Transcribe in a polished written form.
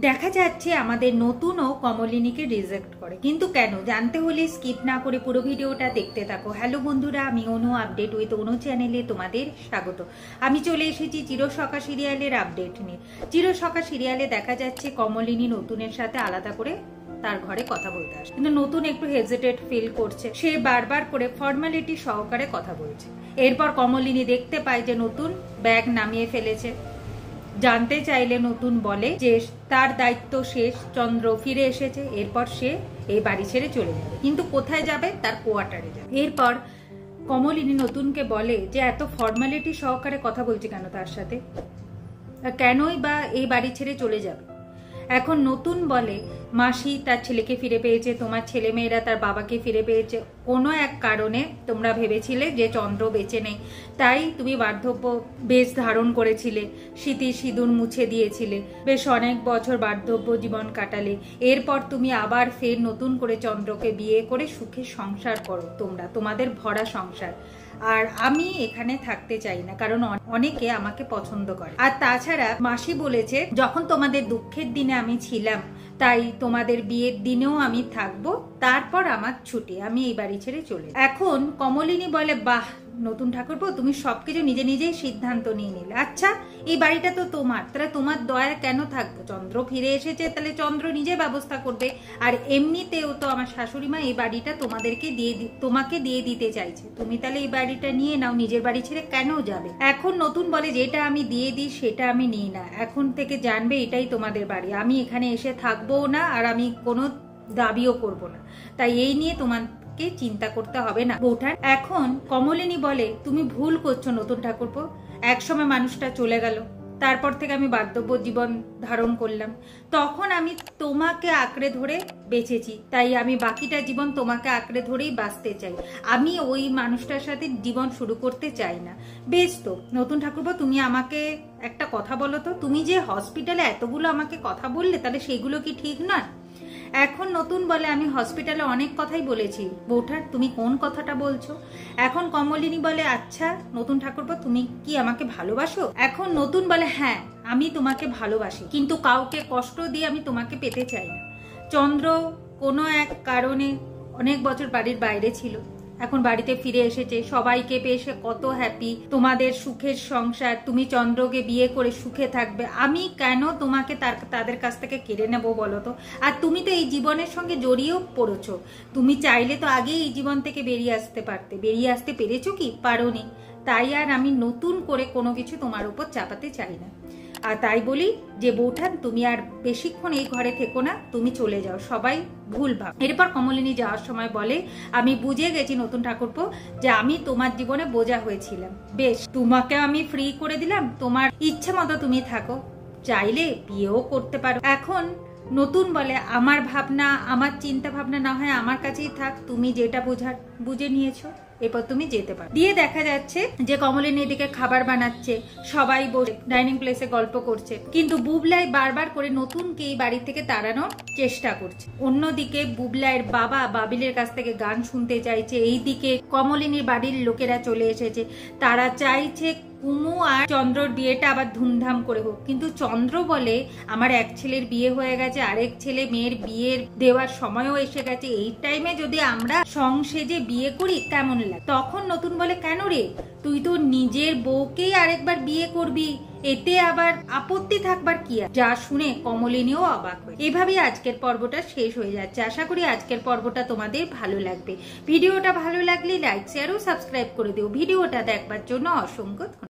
দেখা যাচ্ছে আমাদের নতুনও কমলিনীকে রিজেক্ট করে, কিন্তু কেন জানতে হলে স্কিপ না করে পুরো ভিডিওটা দেখতে থাকো। হ্যালো বন্ধুরা, আমি অনু, আপডেট উইথ অনু চ্যানেলে তোমাদের স্বাগত। আমি চলে এসেছি চিরসখা সিরিয়ালের আপডেট নিয়ে। চিরসখা সিরিয়ালে দেখা যাচ্ছে কমলিনী নতুনের সাথে আলাদা করে তার ঘরে কথা বলতে আসে, কিন্তু নতুন একটু হেজিটেট ফিল করছে। সে বারবার করে ফর্মালিটি সহকারে কথা বলছে। এরপর কমলিনী দেখতে পায় যে নতুন ব্যাগ নামিয়ে ফেলেছে। জানতে চাইলে নতুন বলে যে তার দায়িত্ব শেষ, চন্দ্র ফিরে এসেছে, এরপর সে এই বাড়ি ছেড়ে চলে যাবে। কিন্তু কোথায় যাবে? তার কোয়ার্টারে যাবে। এরপর কমলিনী নতুনকে বলে যে এত ফর্মালিটি সহকারে কথা বলছে কেন তার সাথে, কেনই বা এই বাড়ি ছেড়ে চলে যাবে। এখন নতুন বলে মাসি তার ছেলেকে ফিরে পেয়েছে, তোমার ছেলে মেয়েরা তার বাবাকে ফিরে পেয়েছে। কোনো এক কারণে তোমরা ভেবেছিলে যে চন্দ্র বেঁচে নেই, তাই তুমি বার্ধক্য বেশ ধারণ করেছিলে, স্মৃতির সিঁদুর মুছে দিয়েছিলে, বেশ অনেক বছর বার্ধক্য জীবন কাটালে। এরপর তুমি আবার ফের নতুন করে চন্দ্রকে বিয়ে করে সুখে সংসার করো, তোমাদের ভরা সংসার। আর আমি এখানে থাকতে চাই না, কারণ অনেকে আমাকে পছন্দ করে। আর তাছাড়া মাসি বলেছে যখন তোমাদের দুঃখের দিনে আমি ছিলাম, তাই তোমাদের বিয়ের দিনেও আমি থাকবো, তারপর আমার ছুটি, আমি এই বাড়ি ছেড়ে চলে। এখন কমলিনী বলে বাহ নতুন ঠাকুরপো, তুমি সবকিছু নিজে নিজেই সিদ্ধান্ত নিয়ে নিলে। আচ্ছা এই বাড়িটা তো তোমার, তাহলে তোমার দয়া কেন থাকবো? চন্দ্র ফিরে এসেছে, তাহলে চন্দ্র নিজে ব্যবস্থা করবে। আর এমনিতেও তো আমার শাশুড়ি মা এই বাড়িটা তোমাকে দিয়ে দিতে চাইছে, তুমি তাহলে এই বাড়িটা নিয়ে নাও, নিজের বাড়ি ছেড়ে কেন যাবে? এখন নতুন বলে যেটা আমি দিয়ে দিই সেটা আমি নিই না, এখন থেকে জানবে এটাই তোমাদের বাড়ি, আমি এখানে এসে থাকবো না, আর আমি কোনো দাবিও করব না, তাই এই নিয়ে তোমাকে চিন্তা করতে হবে না বৌঠান। এখন কমলিনী বলে তুমি ভুল করছো নতুন ঠাকুরপো, একসময় মানুষটা চলে গেল, তারপর থেকে আমি বার্ধক্য জীবন ধারণ করলাম, তখন আমি তোমাকে আঁকড়ে ধরে বেঁচেছি, তাই আমি বাকিটা জীবন তোমাকে আঁকড়ে ধরেই বাঁচতে চাই, আমি ওই মানুষটার সাথে জীবন শুরু করতে চাই না। বেশ তো নতুন ঠাকুরপো, তুমি আমাকে একটা কথা বলো তো, তুমি যে হসপিটালে এতগুলো আমাকে কথা বললে, তাহলে সেগুলো কি ঠিক নয়? এখন নতুন বলে আমি হসপিটালে অনেক কথাই বলেছি বৌঠান, তুমি কোন কথাটা বলছো? এখন কমলিনী বলে আচ্ছা নতুন ঠাকুরপো, তুমি কি আমাকে ভালোবাসো? এখন নতুন বলে হ্যাঁ আমি তোমাকে ভালোবাসি, কিন্তু কাউকে কষ্ট দিয়ে আমি তোমাকে পেতে চাই না। চন্দ্র কোনো এক কারণে অনেক বছর বাড়ির বাইরে ছিল, এখন বাড়িতে ফিরে এসেছে, সবাইকে পেয়ে সে কত হ্যাপি, তোমাদের সুখের সংসার, তুমি চন্দ্রকে বিয়ে করে সুখে থাকবে, আমি কেন তোমাকে তাদের কাছ থেকে কেড়ে নেবো বলো তো? আর তুমি তো এই জীবনের সঙ্গে জড়িয়েও পড়েছো, তুমি চাইলে তো আগেই এই জীবন থেকে বেরিয়ে আসতে পারতে, বেরিয়ে আসতে পেরেছো কি? পারোনি। তাই আর আমি নতুন করে কোনো কিছু তোমার উপর চাপাতে চাই না। আর তাই বলি যে বৌঠান তুমি আর বেশিক্ষণ এই ঘরে থেকো না, তুমি চলে যাও, সবাই ভুল ভাব। এরপর কমলিনী যাওয়ার সময় বলে আমি বুঝে গেছি নতুন ঠাকুরপো যে আমি তোমার জীবনে বোঝা হয়েছিলাম, বেশ তোমাকে আমি ফ্রি করে দিলাম, তোমার ইচ্ছে মতো তুমি থাকো, চাইলে বিয়েও করতে পারো। এখন নতুন বলে আমার ভাবনা, আমার চিন্তা ভাবনা না হয় আমার কাছেই থাক, তুমি যেটা বোঝার বুঝে নিয়েছো, এরপর তুমি যেতে পারো। দিয়ে দেখা যাচ্ছে যে কমলিনী এদিকে খাবার বানাচ্ছে, সবাই বসে ডাইনিং প্লেসে গল্প করছে, কিন্তু বুবলাই বারবার করে নতুনকে এই বাড়ি থেকে তাড়ানোর চেষ্টা করছে। অন্যদিকে বুবলাইয়ের বাবা বাবিলের কাছ থেকে গান শুনতে চাইছে, এইদিকে কমলিনীর বাড়ির লোকেরা চলে এসেছে, তারা চাইছে কুমু আর চন্দ্রর বিয়েটা আবার ধুমধাম করে হোক, কিন্তু চন্দ্র বলে আমার এক ছেলের বিয়ে হয়ে গেছে, আরেক ছেলে মেয়ের বিয়ের দেওয়ার সময়ও এসে গেছে, এই টাইমে যদি আমরা সংসেজে বিয়ে করি কেমন লাগে? তখন নতুন বলে কেন রে, তুই তো নিজের বউকেই আরেকবার বিয়ে করবি, এতে আবার আপত্তি থাকবার কি? যা শুনে কমলিনীও অবাক হয়। এভাবেই আজকের পর্বটা শেষ হয়ে যাচ্ছে। আশা করি আজকের পর্বটা তোমাদের ভালো লাগবে। ভিডিওটা ভালো লাগলে লাইক শেয়ার ও সাবস্ক্রাইব করে দিও। ভিডিওটা দেখবার জন্য অসংখ্য